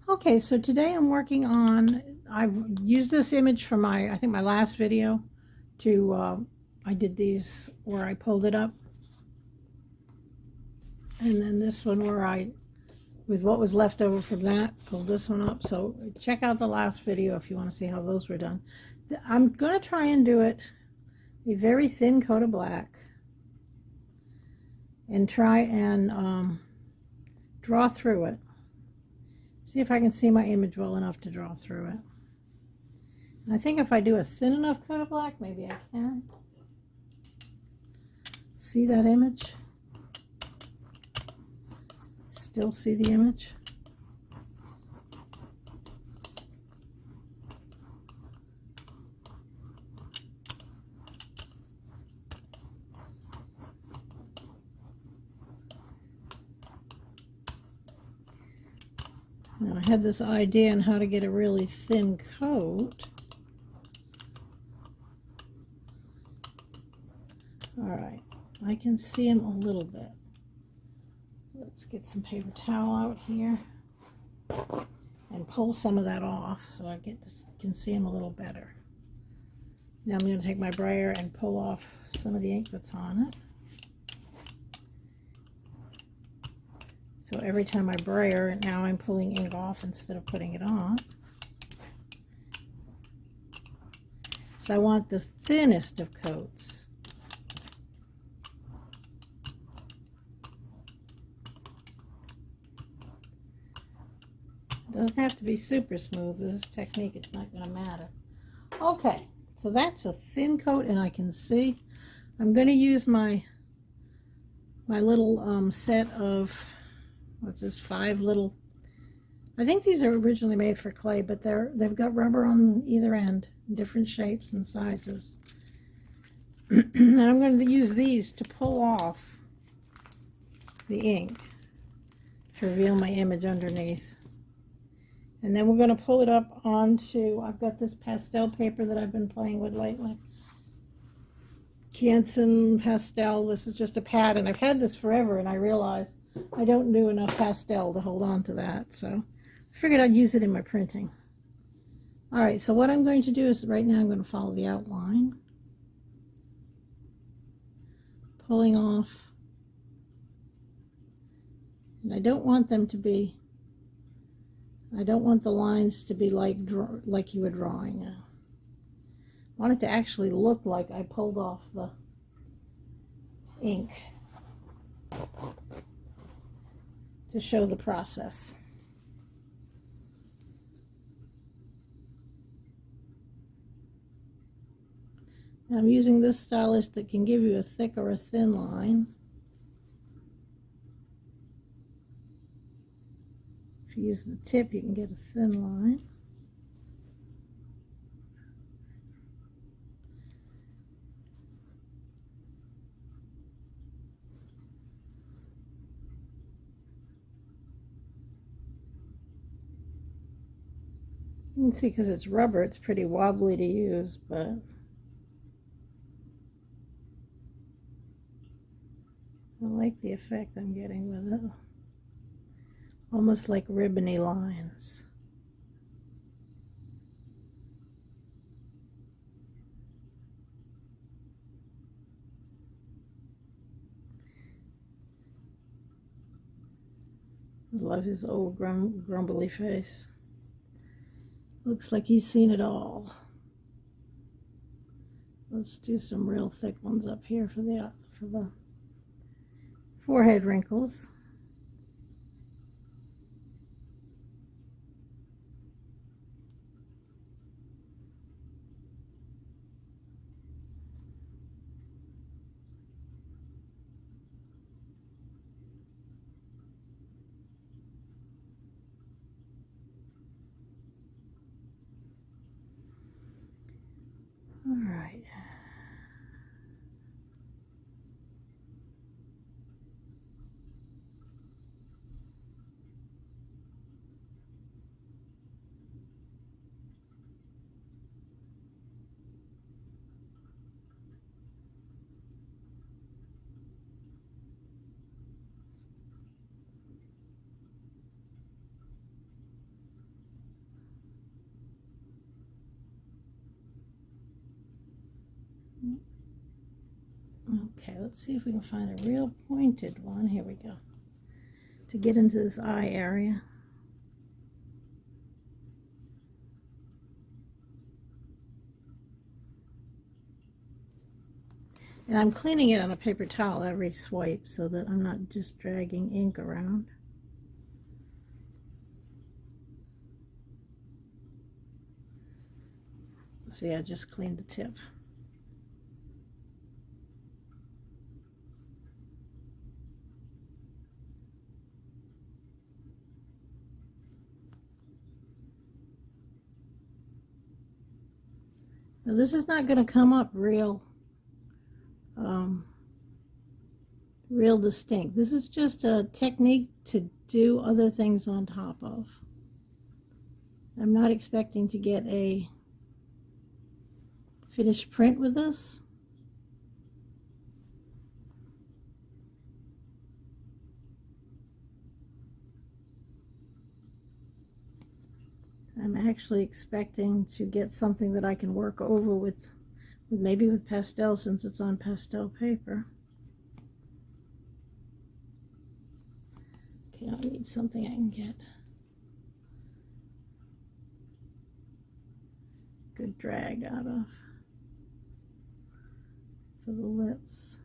Okay, so today I'm working on, I've used this image from I think my last video to, I did these where I pulled it up. And then this one where I, with what was left over from that, pulled this one up. So check out the last video if you want to see how those were done. I'm going to try and do it a very thin coat of black and try and draw through it. See if I can see my image well enough to draw through it. And I think if I do a thin enough coat of black, maybe I can. See that image? Still see the image? Now I had this idea on how to get a really thin coat. All right, I can see him a little bit. Let's get some paper towel out here and pull some of that off so I can see him a little better. Now I'm going to take my brayer and pull off some of the ink that's on it. So every time I brayer, now I'm pulling ink off instead of putting it on. So I want the thinnest of coats. It doesn't have to be super smooth. This technique, it's not going to matter. Okay, so that's a thin coat, and I can see. I'm going to use my little set of, what's this, 5 little, I think these are originally made for clay, but they've got rubber on either end, different shapes and sizes. And I'm going to use these to pull off the ink to reveal my image underneath. And then we're going to pull it up onto, I've got this pastel paper that I've been playing with lately. Canson pastel. This is just a pad, and I've had this forever, and I realized I don't do enough pastel to hold on to that, so I figured I'd use it in my printing. All right, so what I'm going to do is right now I'm going to follow the outline, pulling off, and I don't want them to be, I don't want the lines to be like you were drawing. I want it to actually look like I pulled off the ink to show the process. Now I'm using this stylus that can give you a thick or a thin line. If you use the tip, you can get a thin line. You can see because it's rubber, it's pretty wobbly to use, but I like the effect I'm getting with it. Almost like ribbony lines. I love his old grumbly face. Looks like he's seen it all. Let's do some real thick ones up here for the forehead wrinkles. All right. Okay, let's see if we can find a real pointed one. Here we go. To get into this eye area. And I'm cleaning it on a paper towel every swipe so that I'm not just dragging ink around. See, I just cleaned the tip. Now this is not going to come up real real distinct. This is just a technique to do other things on top of. I'm not expecting to get a finished print with this. I'm actually expecting to get something that I can work over with maybe with pastel, since it's on pastel paper. Okay, I need something I can get good drag out of for the lips.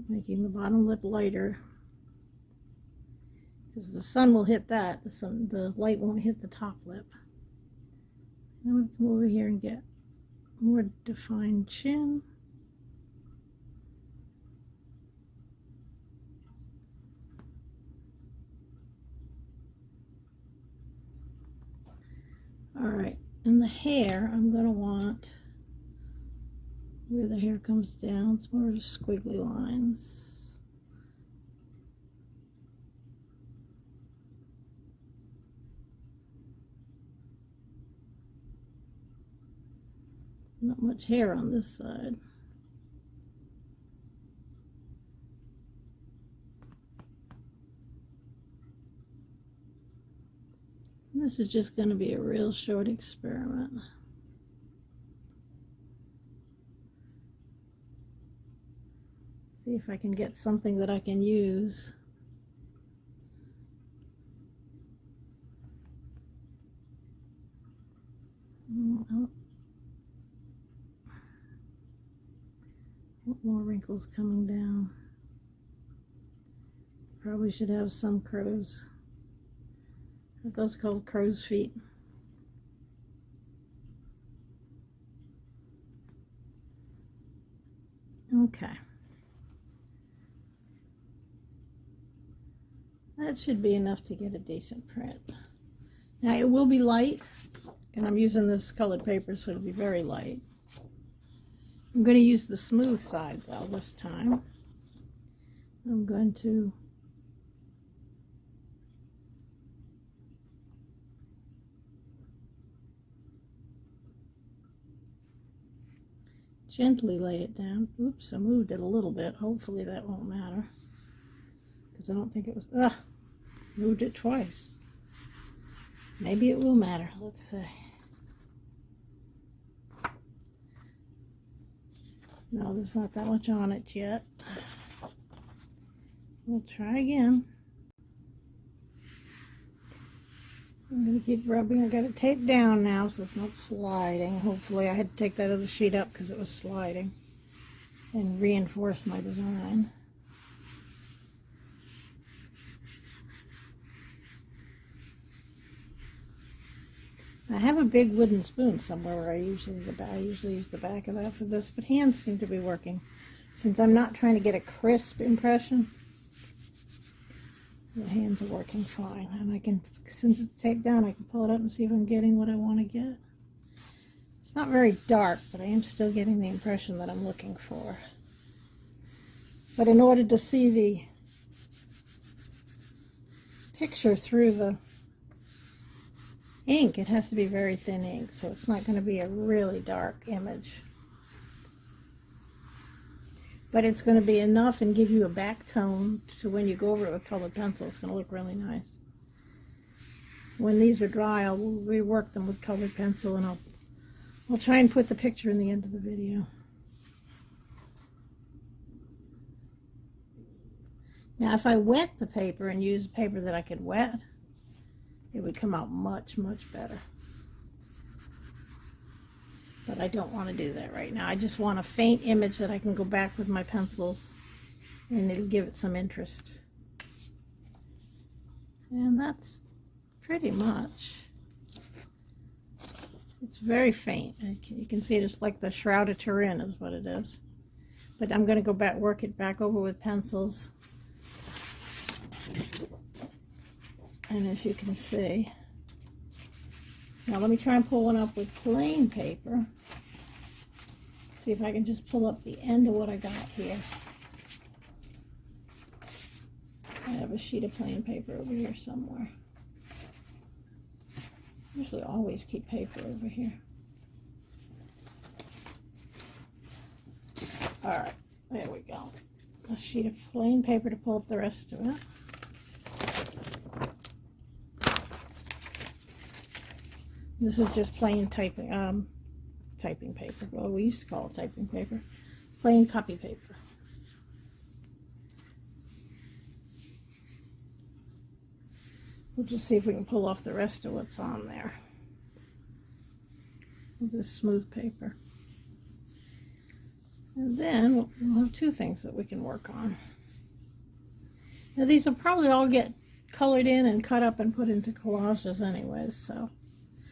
Making the bottom lip lighter because the sun will hit that. The light won't hit the top lip. I'm going to come over here and get more defined chin. All right, and the hair, I'm going to want where the hair comes down, it's more squiggly lines. Not much hair on this side. And this is just going to be a real short experiment. See if I can get something that I can use. Oh. More wrinkles coming down. Probably should have some crows. Are those called crow's feet? Okay. That should be enough to get a decent print. Now it will be light, and I'm using this colored paper, so it'll be very light. I'm going to use the smooth side though this time. I'm going to gently lay it down. Oops, I moved it a little bit. Hopefully that won't matter, because I don't think it was, moved it twice. Maybe it will matter. Let's see. No, there's not that much on it yet. We'll try again. I'm going to keep rubbing. I got it taped down now so it's not sliding. Hopefully, I had to take that other sheet up because it was sliding, and reinforce my design. I have a big wooden spoon somewhere where I usually use the back of that for this, but hands seem to be working. Since I'm not trying to get a crisp impression, the hands are working fine. And I can, since it's taped down, I can pull it up and see if I'm getting what I want to get. It's not very dark, but I am still getting the impression that I'm looking for. But in order to see the picture through the ink. It has to be very thin ink, so it's not going to be a really dark image. But it's going to be enough and give you a back tone to when you go over it with colored pencil. It's going to look really nice. When these are dry, I'll rework them with colored pencil, and I'll try and put the picture in the end of the video. Now, if I wet the paper and use paper that I could wet, it would come out much, much better. But I don't want to do that right now. I just want a faint image that I can go back with my pencils, and it'll give it some interest. And that's pretty much. It's very faint. You can see it's like the Shroud of Turin is what it is. But I'm going to go back, work it back over with pencils. And as you can see, now let me try and pull one up with plain paper. See if I can just pull up the end of what I got here. I have a sheet of plain paper over here somewhere. Usually always keep paper over here. Alright, there we go. A sheet of plain paper to pull up the rest of it. This is just plain typing paper. Well, we used to call it typing paper. Plain copy paper. We'll just see if we can pull off the rest of what's on there with this smooth paper. And then we'll have two things that we can work on. Now these will probably all get colored in and cut up and put into collages anyways, so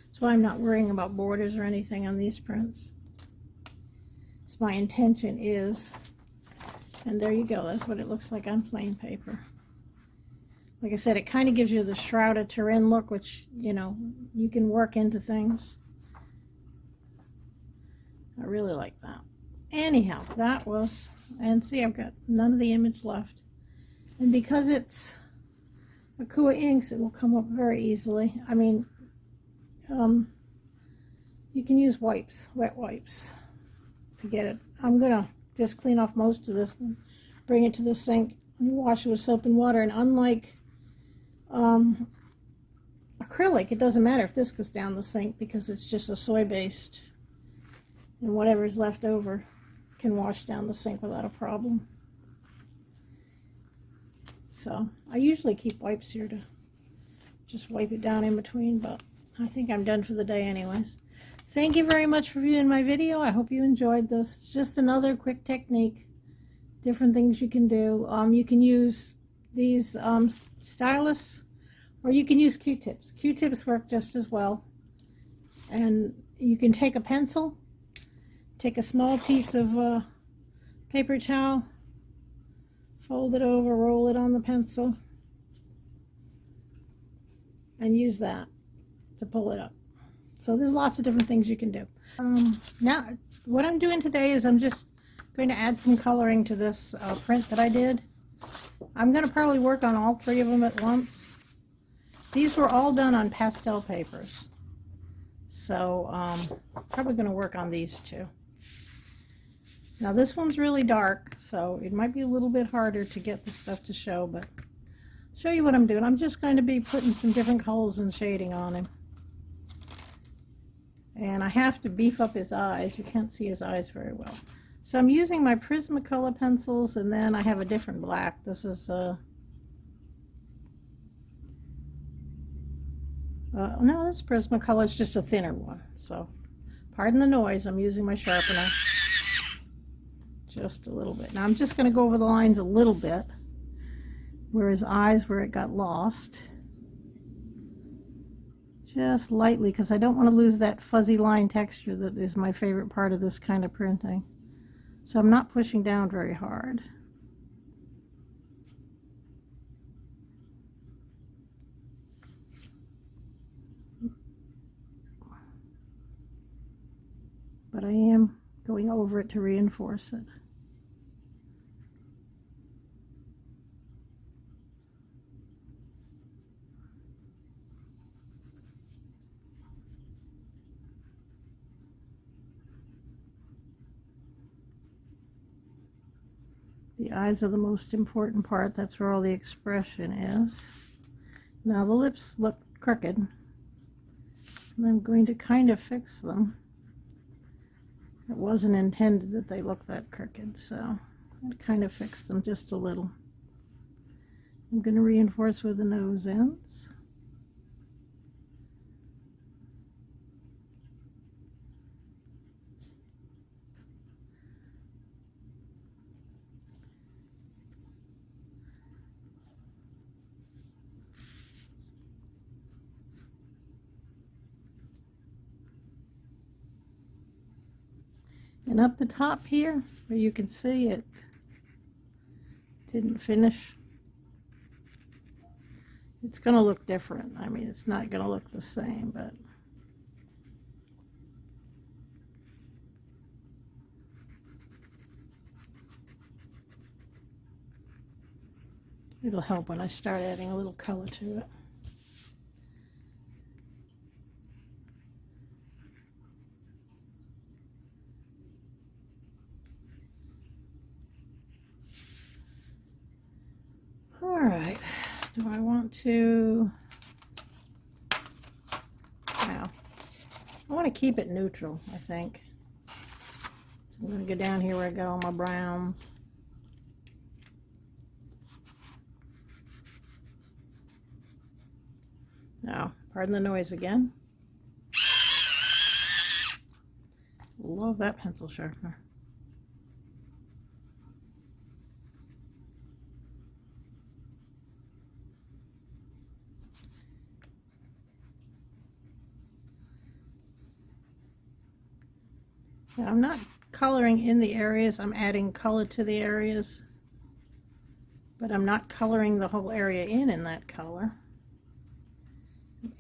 that's why I'm not worrying about borders or anything on these prints. So my intention is, and there you go, that's what it looks like on plain paper. Like I said, it kind of gives you the Shroud of Turin look, which, you know, you can work into things. I really like that. Anyhow, that was, and see, I've got none of the image left. And because it's Akua inks, it will come up very easily. I mean, you can use wipes, wet wipes, to get it. I'm gonna just clean off most of this and bring it to the sink and wash it with soap and water. And unlike acrylic, it doesn't matter if this goes down the sink because it's just a soy based, and whatever's left over can wash down the sink without a problem. So I usually keep wipes here to just wipe it down in between, but I think I'm done for the day anyways. Thank you very much for viewing my video. I hope you enjoyed this. It's just another quick technique, different things you can do. You can use these stylus, or you can use Q-tips. Q-tips work just as well. And you can take a pencil, take a small piece of paper towel, fold it over, roll it on the pencil, and use that to pull it up. So there's lots of different things you can do. Now, what I'm doing today is I'm just going to add some coloring to this print that I did. I'm going to probably work on all three of them at once. These were all done on pastel papers. So probably going to work on these two. Now this one's really dark, so it might be a little bit harder to get the stuff to show, but I'll show you what I'm doing. I'm just going to be putting some different colors and shading on him. And I have to beef up his eyes. You can't see his eyes very well. So I'm using my Prismacolor pencils, and then I have a different black. This is no, this Prismacolor is just a thinner one. So pardon the noise. I'm using my sharpener just a little bit. Now I'm just going to go over the lines a little bit where his eyes, where it got lost. Just lightly, because I don't want to lose that fuzzy line texture that is my favorite part of this kind of printing. So I'm not pushing down very hard. But I am going over it to reinforce it. The eyes are the most important part. That's where all the expression is. Now the lips look crooked, and I'm going to kind of fix them. It wasn't intended that they look that crooked, so I kind of fix them just a little. I'm going to reinforce where the nose ends. And up the top here, where you can see it didn't finish, it's going to look different. I mean, it's not going to look the same, but it'll help when I start adding a little color to it. All right, do I want to, now, I want to keep it neutral, I think. So I'm going to go down here where I got all my browns. Now, pardon the noise again. Love that pencil sharpener. Now, I'm not coloring in the areas, I'm adding color to the areas, but I'm not coloring the whole area in that color.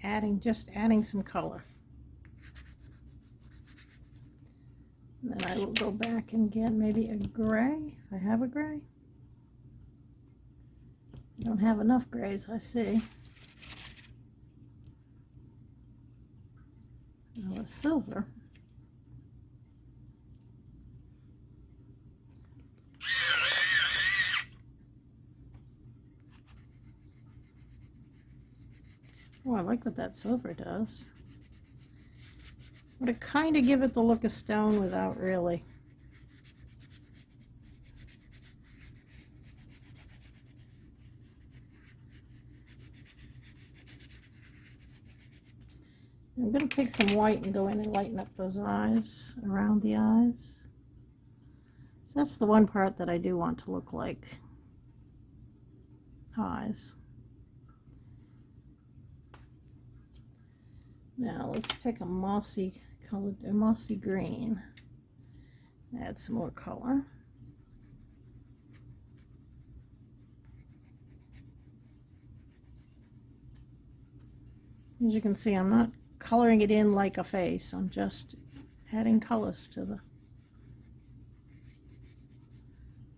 I'm just adding some color. And then I will go back and get maybe a gray, if I have a gray. I don't have enough grays, I see. Now a silver. Oh, I like what that silver does. But it kind of give it the look of stone without really. I'm going to take some white and go in and lighten up those eyes, around the eyes. So that's the one part that I do want to look like eyes. Now let's pick a mossy colored, a mossy green. Add some more color. As you can see, I'm not coloring it in like a face. I'm just adding colors to the.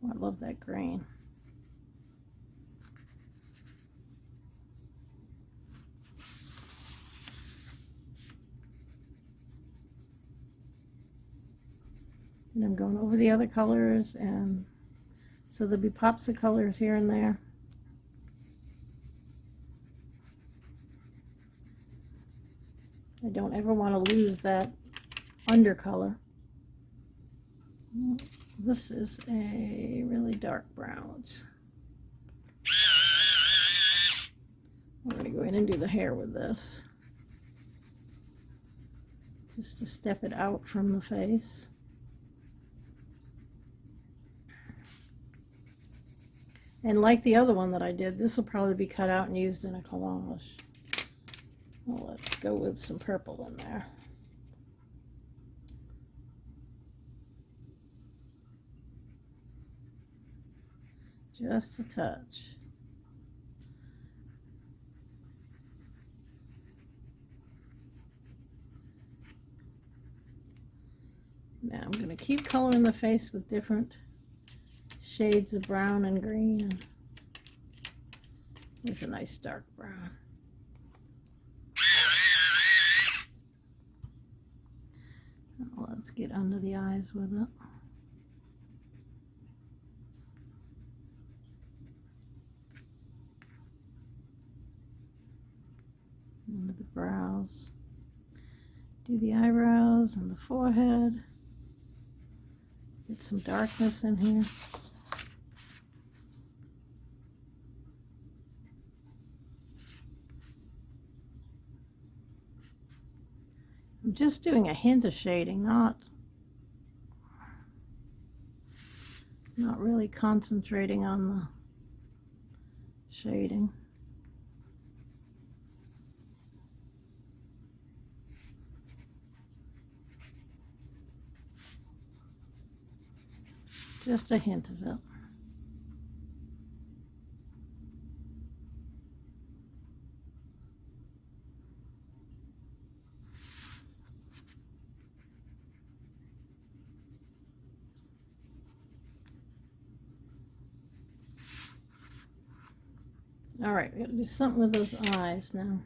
Oh, I love that green. And I'm going over the other colors, and so there'll be pops of colors here and there. I don't ever want to lose that undercolor. This is a really dark brown. I'm going to go in and do the hair with this, just to step it out from the face. And like the other one that I did, this will probably be cut out and used in a collage. Well, let's go with some purple in there. Just a touch. Now I'm going to keep coloring the face with different shades of brown and green. There's a nice dark brown. Now let's get under the eyes with it. the brows. Do the eyebrows and the forehead. Get some darkness in here. I'm just doing a hint of shading, not really concentrating on the shading. Just a hint of it. All right, we gotta do something with those eyes now.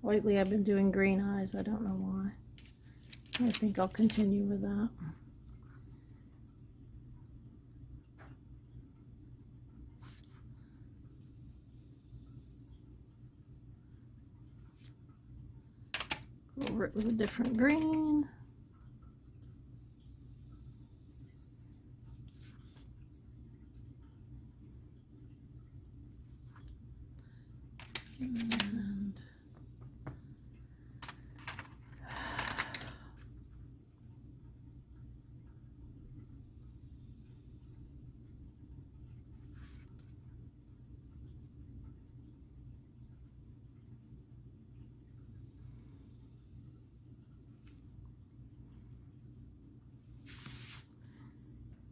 Lately I've been doing green eyes. I don't know why. I think I'll continue with that. Go over it with a different green. And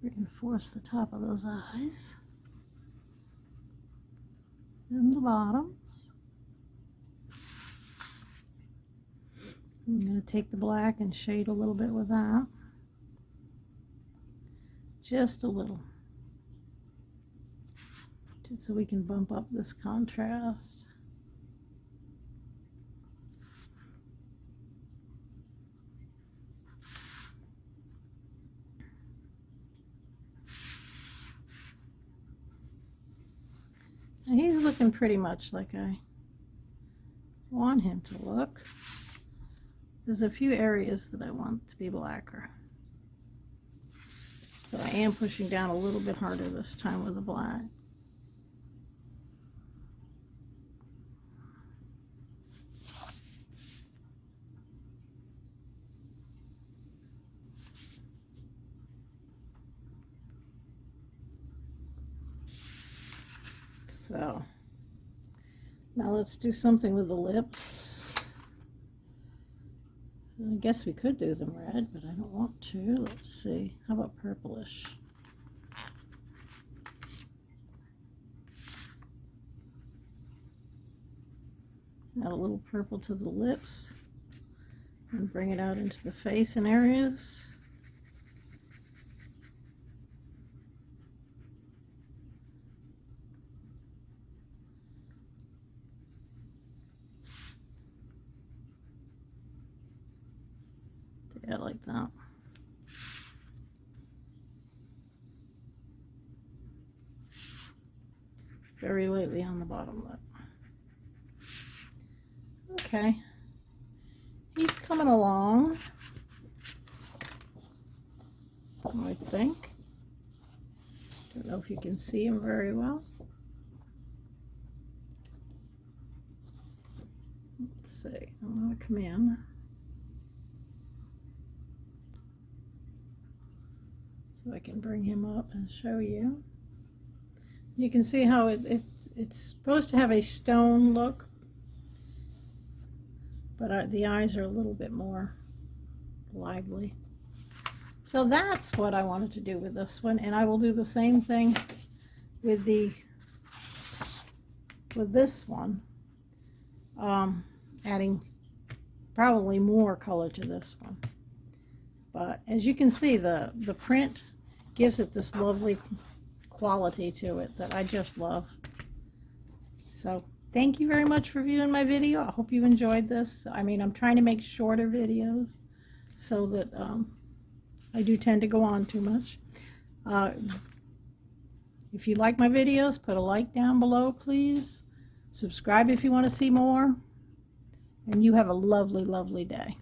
reinforce the top of those eyes and the bottoms. I'm going to take the black and shade a little bit with that. Just a little. Just so we can bump up this contrast. And he's looking pretty much like I want him to look. There's a few areas that I want to be blacker. So I am pushing down a little bit harder this time with the black. So now let's do something with the lips. I guess we could do them red, but I don't want to. Let's see. How about purplish? Add a little purple to the lips and bring it out into the face in areas. Yeah, like that. Very lightly on the bottom lip. Okay. He's coming along, I think. Don't know if you can see him very well. Let's see. I'm going to come in. So I can bring him up and show you. You can see how it's supposed to have a stone look, but the eyes are a little bit more lively. So that's what I wanted to do with this one, and I will do the same thing with this one, adding probably more color to this one. But as you can see, the print gives it this lovely quality to it that I just love. So thank you very much for viewing my video. I hope you enjoyed this. I mean, I'm trying to make shorter videos so that I do tend to go on too much. If you like my videos, put a like down below, please. Subscribe if you want to see more. And you have a lovely, lovely day.